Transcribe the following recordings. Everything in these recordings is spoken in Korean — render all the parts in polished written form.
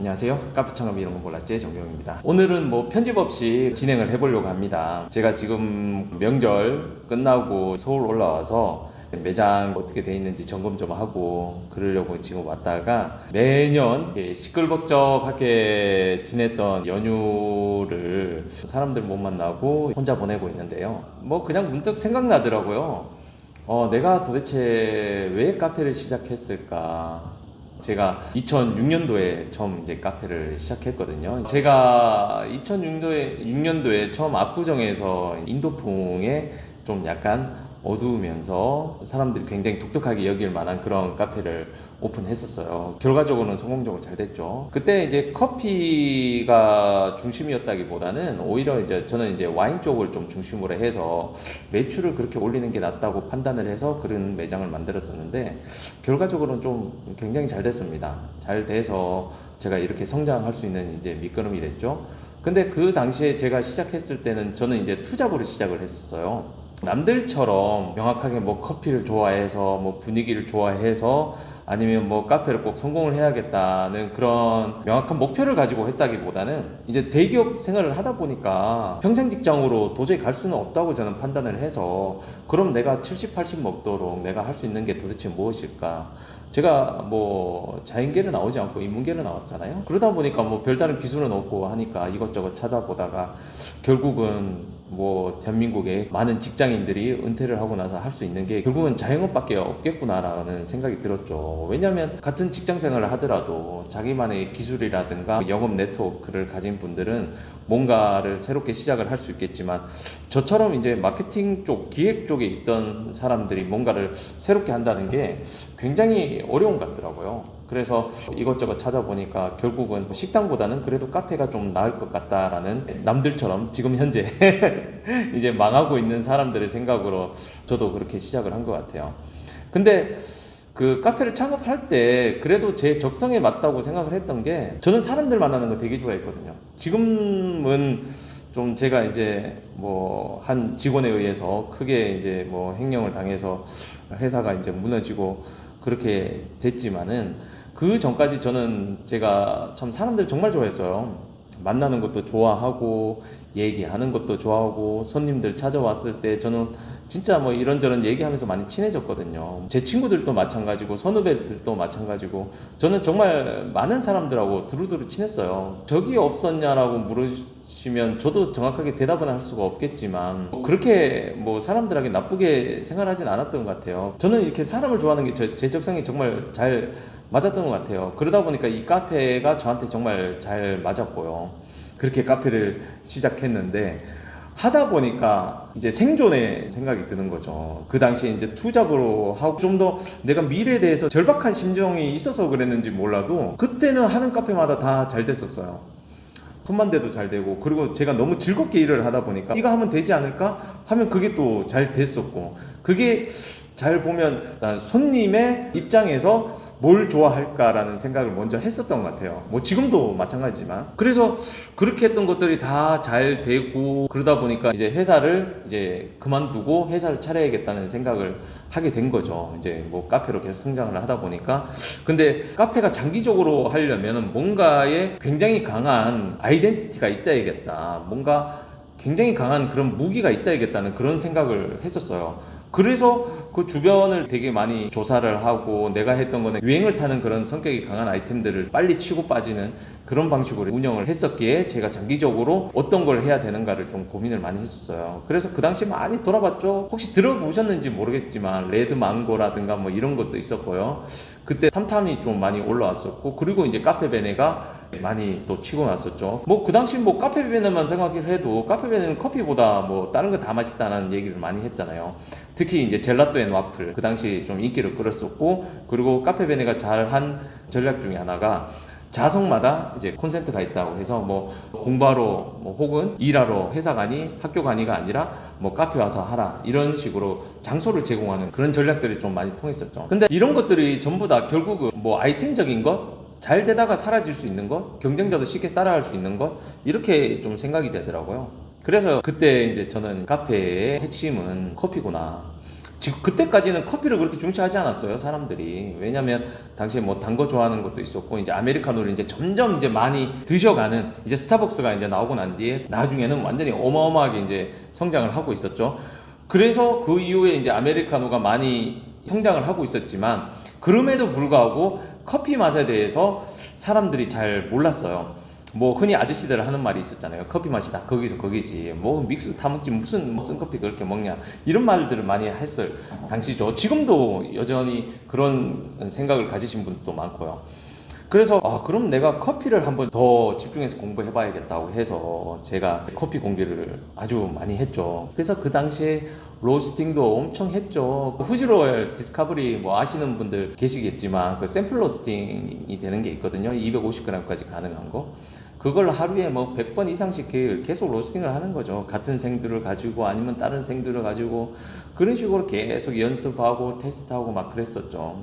안녕하세요. 카페 창업 이런 거 몰랐지? 정경입니다. 오늘은 뭐 편집 없이 진행을 해보려고 합니다. 제가 지금 명절 끝나고 서울 올라와서 매장 어떻게 돼 있는지 점검 좀 하고 그러려고 지금 왔다가, 매년 시끌벅적하게 지냈던 연휴를 사람들 못 만나고 혼자 보내고 있는데요. 뭐 그냥 문득 생각나더라고요. 내가 도대체 왜 카페를 시작했을까? 제가 2006년도에 처음 이제 카페를 시작했거든요. 제가 2006년도에 처음 압구정에서 인도풍에 좀 약간 어두우면서 사람들이 굉장히 독특하게 여길 만한 그런 카페를 오픈했었어요. 결과적으로는 성공적으로 잘 됐죠. 그때 이제 커피가 중심이었다기보다는 오히려 이제 저는 이제 와인 쪽을 좀 중심으로 해서 매출을 그렇게 올리는 게 낫다고 판단을 해서 그런 매장을 만들었었는데, 결과적으로는 좀 굉장히 잘 됐습니다. 잘 돼서 제가 이렇게 성장할 수 있는 이제 밑거름이 됐죠. 근데 그 당시에 제가 시작했을 때는 저는 이제 투잡으로 시작을 했었어요. 남들처럼 명확하게 뭐 커피를 좋아해서 뭐 분위기를 좋아해서 아니면 뭐 카페를 꼭 성공을 해야겠다는 그런 명확한 목표를 가지고 했다기보다는, 이제 대기업 생활을 하다 보니까 평생 직장으로 도저히 갈 수는 없다고 저는 판단을 해서, 그럼 내가 70, 80 먹도록 내가 할 수 있는 게 도대체 무엇일까? 제가 뭐 자연계로 나오지 않고 인문계로 나왔잖아요. 그러다 보니까 뭐 별다른 기술은 없고 하니까 이것저것 찾아보다가 결국은 뭐 대한민국의 많은 직장인들이 은퇴를 하고 나서 할 수 있는 게 결국은 자영업밖에 없겠구나라는 생각이 들었죠. 왜냐하면 같은 직장 생활을 하더라도 자기만의 기술이라든가 영업 네트워크를 가진 분들은 뭔가를 새롭게 시작을 할 수 있겠지만, 저처럼 이제 마케팅 쪽, 기획 쪽에 있던 사람들이 뭔가를 새롭게 한다는 게 굉장히 어려운 것 같더라고요. 그래서 이것저것 찾아보니까 결국은 식당보다는 그래도 카페가 좀 나을 것 같다라는, 남들처럼 지금 현재 이제 망하고 있는 사람들의 생각으로 저도 그렇게 시작을 한 것 같아요. 근데 그 카페를 창업할 때 그래도 제 적성에 맞다고 생각을 했던 게, 저는 사람들 만나는 거 되게 좋아했거든요. 지금은 좀 제가 이제 뭐 한 직원에 의해서 크게 이제 뭐 횡령을 당해서 회사가 이제 무너지고 그렇게 됐지만은, 그 전까지 저는 제가 참 사람들 정말 좋아했어요. 만나는 것도 좋아하고 얘기하는 것도 좋아하고, 손님들 찾아왔을 때 저는 진짜 뭐 이런저런 얘기하면서 많이 친해졌거든요. 제 친구들도 마찬가지고 선후배들도 마찬가지고, 저는 정말 많은 사람들하고 두루두루 친했어요. 적이 없었냐라고 물으시면 저도 정확하게 대답은 할 수가 없겠지만, 그렇게 뭐 사람들에게 나쁘게 생각하진 않았던 것 같아요. 저는 이렇게 사람을 좋아하는 게 제 적성이 정말 잘 맞았던 것 같아요. 그러다 보니까 이 카페가 저한테 정말 잘 맞았고요. 그렇게 카페를 시작했는데, 하다 보니까 이제 생존의 생각이 드는 거죠. 그 당시에 이제 투잡으로 하고 좀 더 내가 미래에 대해서 절박한 심정이 있어서 그랬는지 몰라도, 그때는 하는 카페마다 다 잘 됐었어요. 손만 대도 잘 되고, 그리고 제가 너무 즐겁게 일을 하다 보니까 이거 하면 되지 않을까 하면 그게 또 잘 됐었고, 그게 잘 보면 난 손님의 입장에서 뭘 좋아할까라는 생각을 먼저 했었던 것 같아요. 뭐 지금도 마찬가지지만. 그래서 그렇게 했던 것들이 다 잘 되고, 그러다 보니까 이제 회사를 이제 그만두고 회사를 차려야겠다는 생각을 하게 된 거죠. 이제 뭐 카페로 계속 성장을 하다 보니까. 근데 카페가 장기적으로 하려면 뭔가에 굉장히 강한 아이덴티티가 있어야겠다, 뭔가 굉장히 강한 그런 무기가 있어야겠다는 그런 생각을 했었어요. 그래서 그 주변을 되게 많이 조사를 하고, 내가 했던 거는 유행을 타는 그런 성격이 강한 아이템들을 빨리 치고 빠지는 그런 방식으로 운영을 했었기에, 제가 장기적으로 어떤 걸 해야 되는가를 좀 고민을 많이 했었어요. 그래서 그 당시 많이 돌아봤죠. 혹시 들어보셨는지 모르겠지만 레드 망고라든가 뭐 이런 것도 있었고요. 그때 탐탐이 좀 많이 올라왔었고, 그리고 이제 카페베네가 많이 또 치고 났었죠. 뭐 그 당시 뭐 카페베네만 생각을 해도 카페베네는 커피보다 뭐 다른 거 다 맛있다는 얘기를 많이 했잖아요. 특히 이제 젤라또 앤 와플, 그 당시 좀 인기를 끌었었고, 그리고 카페베네가 잘한 전략 중에 하나가 자성마다 이제 콘센트가 있다고 해서, 뭐 공부하러 뭐 혹은 일하러 회사 가니 학교 가니가 아니라 뭐 카페 와서 하라, 이런 식으로 장소를 제공하는 그런 전략들이 좀 많이 통했었죠. 근데 이런 것들이 전부 다 결국은 뭐 아이템적인 것, 잘 되다가 사라질 수 있는 것, 경쟁자도 쉽게 따라갈 수 있는 것, 이렇게 좀 생각이 되더라고요. 그래서 그때 이제 저는 카페의 핵심은 커피구나, 지금 그때까지는 커피를 그렇게 중시하지 않았어요, 사람들이. 왜냐면 당시에 뭐 단 거 좋아하는 것도 있었고, 이제 아메리카노를 이제 점점 이제 많이 드셔가는, 이제 스타벅스가 이제 나오고 난 뒤에 나중에는 완전히 어마어마하게 이제 성장을 하고 있었죠. 그래서 그 이후에 이제 아메리카노가 많이 성장을 하고 있었지만, 그럼에도 불구하고 커피 맛에 대해서 사람들이 잘 몰랐어요. 뭐 흔히 아저씨들 하는 말이 있었잖아요. 커피 맛이 다 거기서 거기지. 뭐 믹스 타먹지 무슨 뭐 쓴커피 그렇게 먹냐. 이런 말들을 많이 했을 당시죠. 지금도 여전히 그런 생각을 가지신 분들도 많고요. 그래서 그럼 내가 커피를 한번 더 집중해서 공부해 봐야겠다고 해서 제가 커피 공부를 아주 많이 했죠. 그래서 그 당시에 로스팅도 엄청 했죠. 후지로엘 디스커버리 뭐 아시는 분들 계시겠지만 그 샘플 로스팅이 되는 게 있거든요. 250g까지 가능한 거. 그걸 하루에 뭐 100번 이상씩 계속 로스팅을 하는 거죠. 같은 생두를 가지고 아니면 다른 생두를 가지고 그런 식으로 계속 연습하고 테스트하고 막 그랬었죠.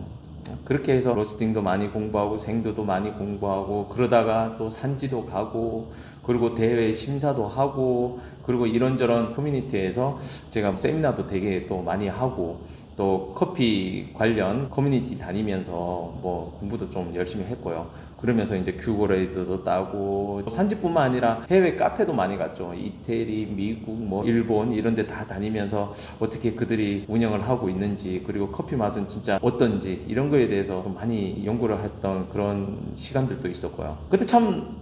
그렇게 해서 로스팅도 많이 공부하고 생두도 많이 공부하고 그러다가 또 산지도 가고 그리고 대회 심사도 하고 그리고 이런저런 커뮤니티에서 제가 세미나도 되게 또 많이 하고 또 커피 관련 커뮤니티 다니면서 뭐 공부도 좀 열심히 했고요. 그러면서 이제 큐고레이드도 따고 산지뿐만 아니라 해외 카페도 많이 갔죠. 이태리, 미국, 뭐 일본 이런 데 다 다니면서 어떻게 그들이 운영을 하고 있는지 그리고 커피 맛은 진짜 어떤지 이런 거에 대해서 많이 연구를 했던 그런 시간들도 있었고요. 그때 참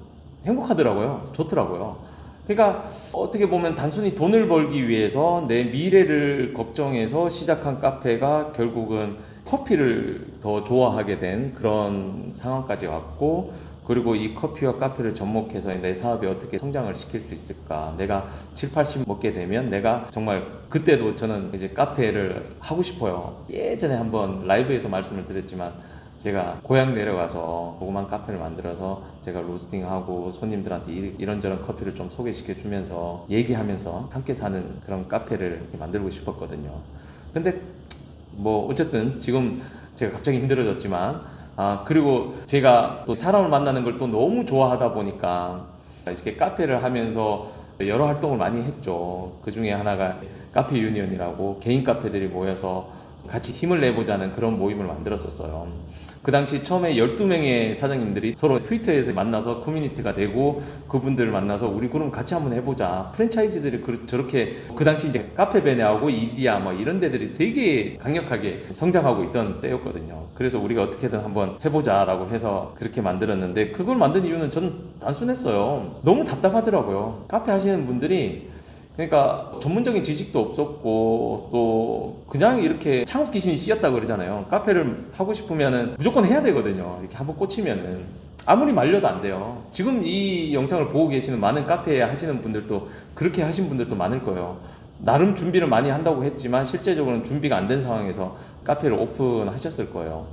행복하더라고요. 좋더라고요. 그러니까 어떻게 보면 단순히 돈을 벌기 위해서 내 미래를 걱정해서 시작한 카페가 결국은 커피를 더 좋아하게 된 그런 상황까지 왔고 그리고 이 커피와 카페를 접목해서 내 사업이 어떻게 성장을 시킬 수 있을까. 내가 7, 80 먹게 되면 내가 정말 그때도 저는 이제 카페를 하고 싶어요. 예전에 한번 라이브에서 말씀을 드렸지만 제가 고향 내려가서 조그만 카페를 만들어서 제가 로스팅하고 손님들한테 이런저런 커피를 좀 소개시켜 주면서 얘기하면서 함께 사는 그런 카페를 이렇게 만들고 싶었거든요. 근데 뭐 어쨌든 지금 제가 갑자기 힘들어졌지만 그리고 제가 또 사람을 만나는 걸 또 너무 좋아하다 보니까 이렇게 카페를 하면서 여러 활동을 많이 했죠. 그 중에 하나가 카페 유니언이라고 개인 카페들이 모여서 같이 힘을 내보자는 그런 모임을 만들었었어요. 그 당시 처음에 12명의 사장님들이 서로 트위터에서 만나서 커뮤니티가 되고 그분들을 만나서 우리 그럼 같이 한번 해보자. 프랜차이즈들이 저렇게 그 당시 이제 카페베네하고 이디야 뭐 이런 데들이 되게 강력하게 성장하고 있던 때였거든요. 그래서 우리가 어떻게든 한번 해보자라고 해서 그렇게 만들었는데 그걸 만든 이유는 저는 단순했어요. 너무 답답하더라고요. 카페 하시는 분들이 그러니까 전문적인 지식도 없었고 또 그냥 이렇게 창업 귀신이 씌었다 그러잖아요. 카페를 하고 싶으면은 무조건 해야 되거든요. 이렇게 한번 꽂히면은 아무리 말려도 안 돼요. 지금 이 영상을 보고 계시는 많은 카페 하시는 분들도 그렇게 하신 분들도 많을 거예요. 나름 준비를 많이 한다고 했지만 실제적으로는 준비가 안 된 상황에서 카페를 오픈하셨을 거예요.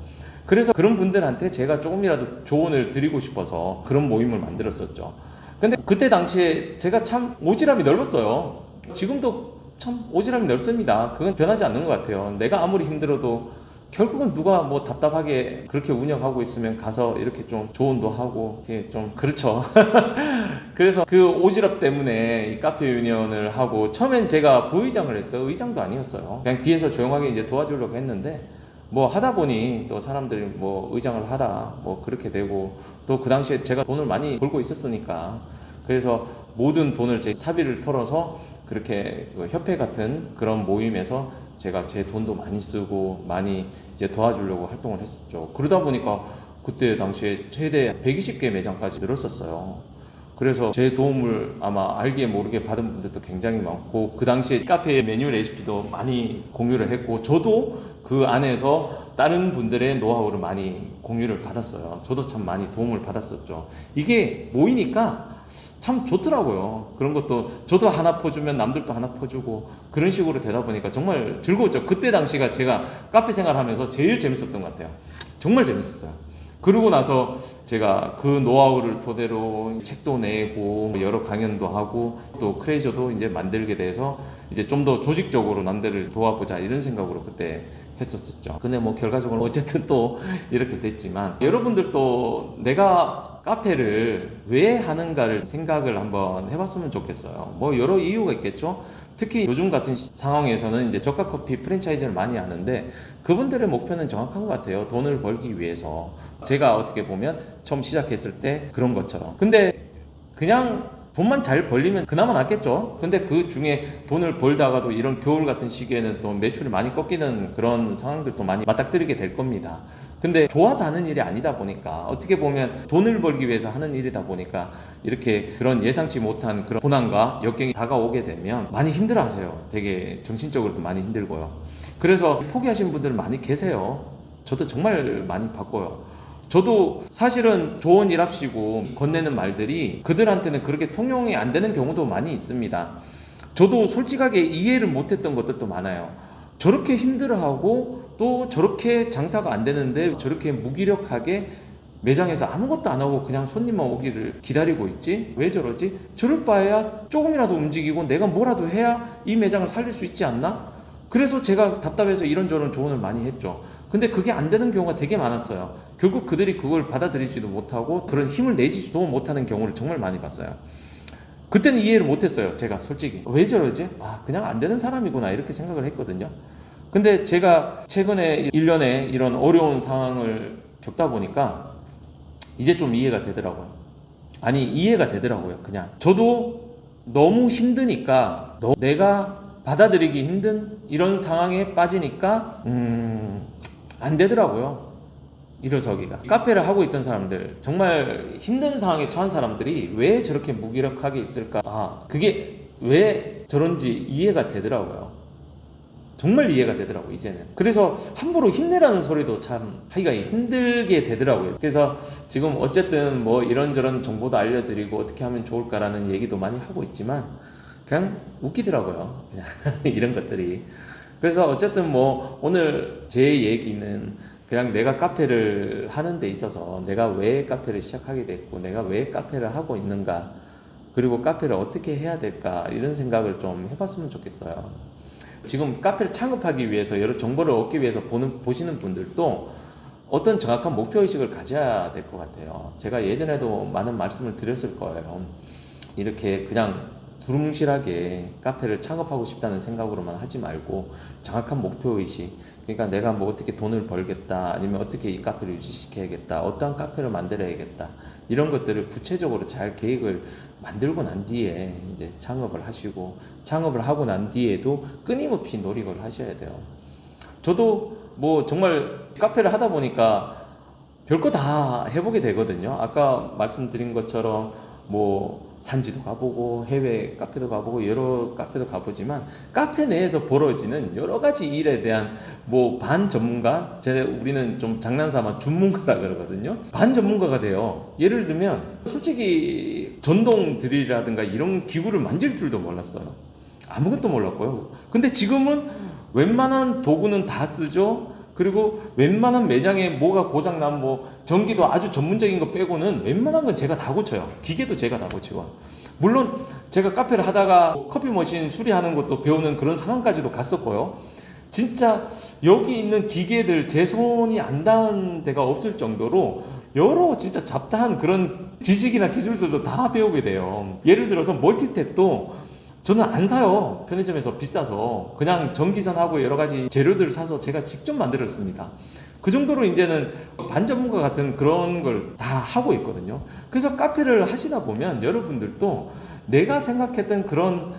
그래서 그런 분들한테 제가 조금이라도 조언을 드리고 싶어서 그런 모임을 만들었었죠. 근데 그때 당시에 제가 참 오지랖이 넓었어요. 지금도 참 오지랖이 넓습니다. 그건 변하지 않는 것 같아요. 내가 아무리 힘들어도 결국은 누가 뭐 답답하게 그렇게 운영하고 있으면 가서 이렇게 좀 조언도 하고 이렇게 좀 그렇죠. 그래서 그 오지랖 때문에 이 카페 유니언을 하고 처음엔 제가 부의장을 했어요. 의장도 아니었어요. 그냥 뒤에서 조용하게 이제 도와주려고 했는데 뭐 하다 보니 또 사람들이 뭐 의장을 하라 뭐 그렇게 되고 또 그 당시에 제가 돈을 많이 벌고 있었으니까 그래서 모든 돈을 제 사비를 털어서 그렇게 협회 같은 그런 모임에서 제가 제 돈도 많이 쓰고 많이 이제 도와주려고 활동을 했었죠. 그러다 보니까 그때 당시에 최대 120개 매장까지 늘었었어요. 그래서 제 도움을 아마 알게 모르게 받은 분들도 굉장히 많고 그 당시에 카페 메뉴 레시피도 많이 공유를 했고 저도 그 안에서 다른 분들의 노하우를 많이 공유를 받았어요. 저도 참 많이 도움을 받았었죠. 이게 모이니까 참 좋더라고요. 그런 것도 저도 하나 퍼주면 남들도 하나 퍼주고 그런 식으로 되다 보니까 정말 즐거웠죠. 그때 당시가 제가 카페 생활하면서 제일 재밌었던 것 같아요. 정말 재밌었어요. 그러고 나서 제가 그 노하우를 토대로 책도 내고 여러 강연도 하고 또 크레이저도 이제 만들게 돼서 이제 좀 더 조직적으로 남들을 도와보자 이런 생각으로 그때 했었죠. 근데 뭐 결과적으로 어쨌든 또 이렇게 됐지만 여러분들도 내가 카페를 왜 하는가를 생각을 한번 해봤으면 좋겠어요. 뭐 여러 이유가 있겠죠. 특히 요즘 같은 상황에서는 이제 저가 커피 프랜차이즈를 많이 하는데 그분들의 목표는 정확한 것 같아요. 돈을 벌기 위해서. 제가 어떻게 보면 처음 시작했을 때 그런 것처럼. 근데 그냥 돈만 잘 벌리면 그나마 낫겠죠. 근데 그 중에 돈을 벌다가도 이런 겨울 같은 시기에는 또 매출이 많이 꺾이는 그런 상황들도 많이 맞닥뜨리게 될 겁니다. 근데 좋아서 하는 일이 아니다 보니까 어떻게 보면 돈을 벌기 위해서 하는 일이다 보니까 이렇게 그런 예상치 못한 그런 고난과 역경이 다가오게 되면 많이 힘들어 하세요. 되게 정신적으로도 많이 힘들고요. 그래서 포기하신 분들 많이 계세요. 저도 정말 많이 바꿔요. 저도 사실은 좋은 일 합시고 건네는 말들이 그들한테는 그렇게 통용이 안 되는 경우도 많이 있습니다. 저도 솔직하게 이해를 못했던 것들도 많아요. 저렇게 힘들어하고 또 저렇게 장사가 안 되는데 저렇게 무기력하게 매장에서 아무것도 안 하고 그냥 손님만 오기를 기다리고 있지? 왜 저러지? 저럴 바에야 조금이라도 움직이고 내가 뭐라도 해야 이 매장을 살릴 수 있지 않나? 그래서 제가 답답해서 이런저런 조언을 많이 했죠. 근데 그게 안 되는 경우가 되게 많았어요. 결국 그들이 그걸 받아들이지도 못하고 그런 힘을 내지도 못하는 경우를 정말 많이 봤어요. 그때는 이해를 못했어요. 제가 솔직히 왜 저러지? 그냥 안 되는 사람이구나 이렇게 생각을 했거든요. 근데 제가 최근에 1년에 이런 어려운 상황을 겪다 보니까 이제 좀 이해가 되더라고요. 아니 이해가 되더라고요. 그냥 저도 너무 힘드니까 내가 받아들이기 힘든 이런 상황에 빠지니까 안 되더라고요. 일어서기가. 카페를 하고 있던 사람들, 정말 힘든 상황에 처한 사람들이 왜 저렇게 무기력하게 있을까? 그게 왜 저런지 이해가 되더라고요. 정말 이해가 되더라고요, 이제는. 그래서 함부로 힘내라는 소리도 참 하기가 힘들게 되더라고요. 그래서 지금 어쨌든 뭐 이런저런 정보도 알려드리고 어떻게 하면 좋을까라는 얘기도 많이 하고 있지만 그냥 웃기더라고요. 그냥 이런 것들이. 그래서 어쨌든 뭐 오늘 제 얘기는 그냥 내가 카페를 하는 데 있어서 내가 왜 카페를 시작하게 됐고 내가 왜 카페를 하고 있는가 그리고 카페를 어떻게 해야 될까 이런 생각을 좀 해봤으면 좋겠어요. 지금 카페를 창업하기 위해서 여러 정보를 얻기 위해서 보시는 분들도 어떤 정확한 목표의식을 가져야 될 것 같아요. 제가 예전에도 많은 말씀을 드렸을 거예요. 이렇게 그냥 두루뭉실하게 카페를 창업하고 싶다는 생각으로만 하지 말고 정확한 목표의식, 그러니까 내가 뭐 어떻게 돈을 벌겠다 아니면 어떻게 이 카페를 유지시켜야겠다 어떠한 카페를 만들어야겠다 이런 것들을 구체적으로 잘 계획을 만들고 난 뒤에 이제 창업을 하시고 창업을 하고 난 뒤에도 끊임없이 노력을 하셔야 돼요. 저도 뭐 정말 카페를 하다 보니까 별거 다 해보게 되거든요. 아까 말씀드린 것처럼 뭐 산지도 가보고 해외 카페도 가보고 여러 카페도 가보지만 카페 내에서 벌어지는 여러 가지 일에 대한 뭐 반 전문가, 우리는 좀 장난삼아 전문가라 그러거든요. 반 전문가가 돼요. 예를 들면 솔직히 전동 드릴이라든가 이런 기구를 만질 줄도 몰랐어요. 아무것도 몰랐고요. 근데 지금은 웬만한 도구는 다 쓰죠. 그리고 웬만한 매장에 뭐가 고장나면 뭐 전기도 아주 전문적인 거 빼고는 웬만한 건 제가 다 고쳐요. 기계도 제가 다 고치고. 물론 제가 카페를 하다가 커피 머신 수리하는 것도 배우는 그런 상황까지도 갔었고요. 진짜 여기 있는 기계들 제 손이 안 닿은 데가 없을 정도로 여러 진짜 잡다한 그런 지식이나 기술들도 다 배우게 돼요. 예를 들어서 멀티탭도 저는 안 사요. 편의점에서 비싸서. 그냥 전기선하고 여러 가지 재료들을 사서 제가 직접 만들었습니다. 그 정도로 이제는 반전문가 같은 그런 걸 다 하고 있거든요. 그래서 카페를 하시다 보면 여러분들도 내가 생각했던 그런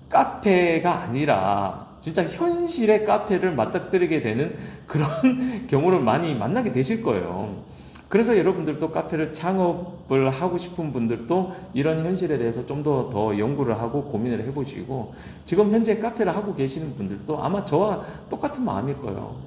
카페가 아니라 진짜 현실의 카페를 맞닥뜨리게 되는 그런 경우를 많이 만나게 되실 거예요. 그래서 여러분들도 카페를 창업을 하고 싶은 분들도 이런 현실에 대해서 좀 더 연구를 하고 고민을 해보시고 지금 현재 카페를 하고 계시는 분들도 아마 저와 똑같은 마음일 거예요.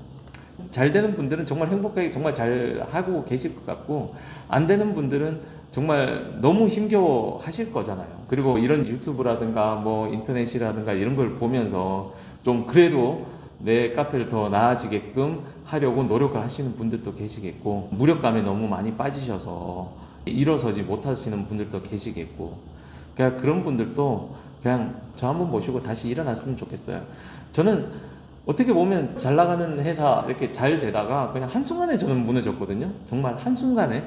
잘 되는 분들은 정말 행복하게 정말 잘 하고 계실 것 같고 안 되는 분들은 정말 너무 힘겨워 하실 거잖아요. 그리고 이런 유튜브라든가 뭐 인터넷이라든가 이런 걸 보면서 좀 그래도 내 카페를 더 나아지게끔 하려고 노력을 하시는 분들도 계시겠고 무력감에 너무 많이 빠지셔서 일어서지 못하시는 분들도 계시겠고 그러니까 그런 분들도 그냥 저 한번 모시고 다시 일어났으면 좋겠어요. 저는 어떻게 보면 잘 나가는 회사 이렇게 잘 되다가 그냥 한순간에 저는 무너졌거든요. 정말 한순간에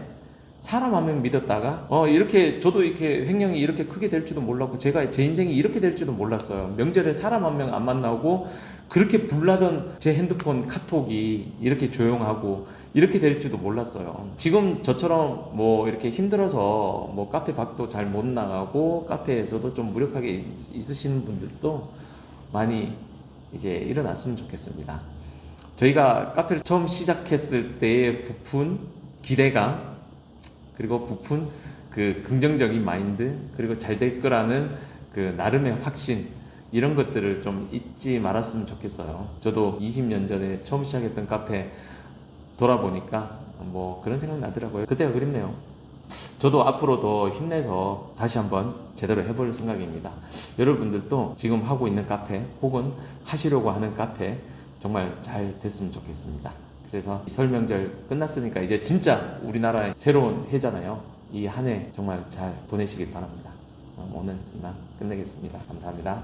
사람 한 명 믿었다가 이렇게 저도 이렇게 횡령이 이렇게 크게 될 줄도 몰랐고 제가 제 인생이 이렇게 될 줄도 몰랐어요. 명절에 사람 한 명 안 만나고 그렇게 불나던 제 핸드폰 카톡이 이렇게 조용하고 이렇게 될 줄도 몰랐어요. 지금 저처럼 뭐 이렇게 힘들어서 뭐 카페 밖도 잘 못 나가고 카페에서도 좀 무력하게 있으시는 분들도 많이 이제 일어났으면 좋겠습니다. 저희가 카페를 처음 시작했을 때의 부푼 기대감, 그리고 부푼 그 긍정적인 마인드, 그리고 잘 될 거라는 그 나름의 확신, 이런 것들을 좀 잊지 말았으면 좋겠어요. 저도 20년 전에 처음 시작했던 카페 돌아보니까 뭐 그런 생각 나더라고요. 그때가 그립네요. 저도 앞으로 더 힘내서 다시 한번 제대로 해볼 생각입니다. 여러분들도 지금 하고 있는 카페 혹은 하시려고 하는 카페 정말 잘 됐으면 좋겠습니다. 그래서 설 명절 끝났으니까 이제 진짜 우리나라의 새로운 해잖아요. 이 한 해 정말 잘 보내시길 바랍니다. 오늘 이만 끝내겠습니다. 감사합니다.